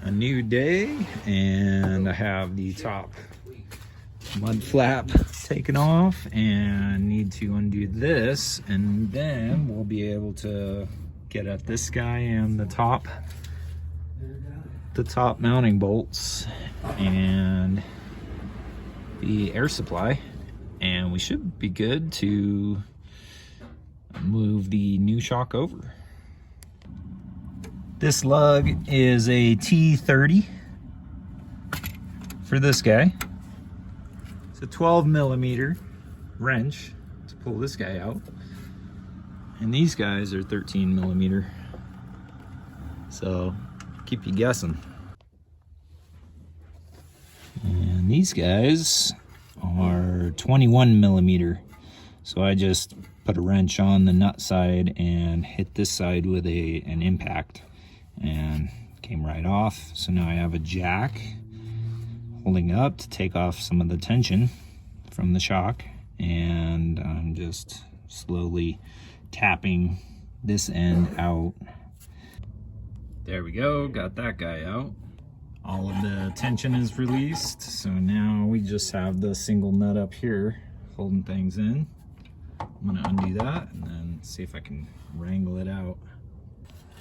A new day, and I have the top mud flap taken off and need to undo this, and then we'll be able to get at this guy and the top mounting bolts and the air supply, and we should be good to move the new shock over. This lug is a T30 for this guy. It's a 12mm wrench to pull this guy out, and these guys are 13mm, so keep you guessing. And these guys are 21mm, so I just put a wrench on the nut side and hit this side with an impact, and came right off. So now I have a jack holding it up to take off some of the tension from the shock, and I'm just slowly tapping this end out. There we go, got that guy out. All of the tension is released, so now we just have the single nut up here holding things in. I'm gonna undo that and then see if I can wrangle it out.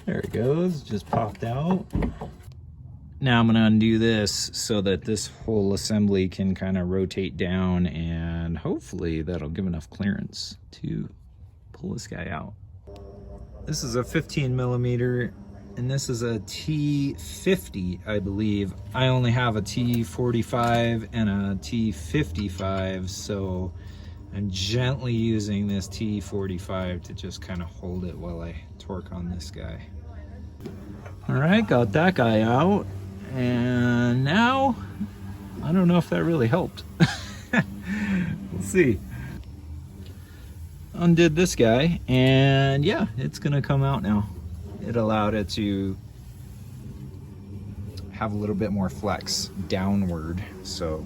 There it goes, just popped out. Now I'm gonna undo this so that this whole assembly can kind of rotate down, and hopefully that'll give enough clearance to pull this guy out. This is a 15mm, and this is a T50, I believe. I only have a T45 and a T55, so I'm gently using this T45 to just kind of hold it while I torque on this guy. All right, got that guy out. And now, I don't know if that really helped. We'll see. Undid this guy, and yeah, it's gonna come out now. It allowed it to have a little bit more flex downward. So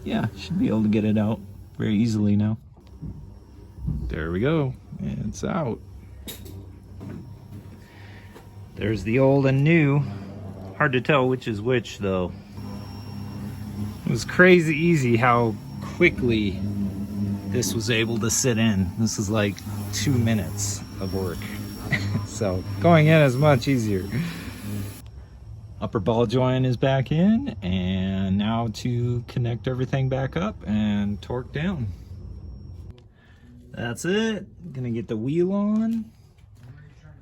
yeah, should be able to get it out very easily now. There we go, it's out. There's the old and new. Hard to tell which is which though. It was crazy easy how quickly this was able to sit in. This is like 2 minutes of work. So going in is much easier. Upper ball joint is back in, and now to connect everything back up and torque down. That's it. Gonna get the wheel on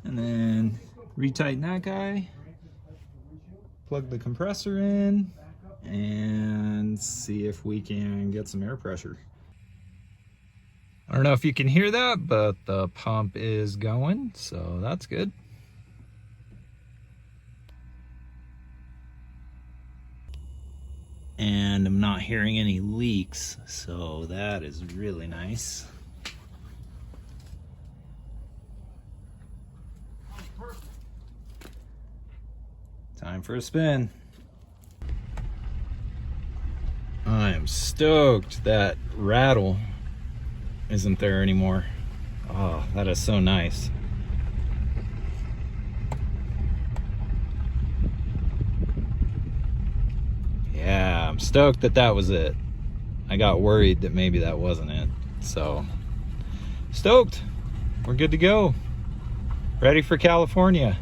and then retighten that guy, plug the compressor in, and see if we can get some air pressure. I don't know if you can hear that, but the pump is going, so that's good. And I'm not hearing any leaks, so that is really nice. Time for a spin. I am stoked that rattle isn't there anymore. Oh, that is so nice. Yeah, I'm stoked that that was it. I got worried that maybe that wasn't it. So, stoked. We're good to go. Ready for California.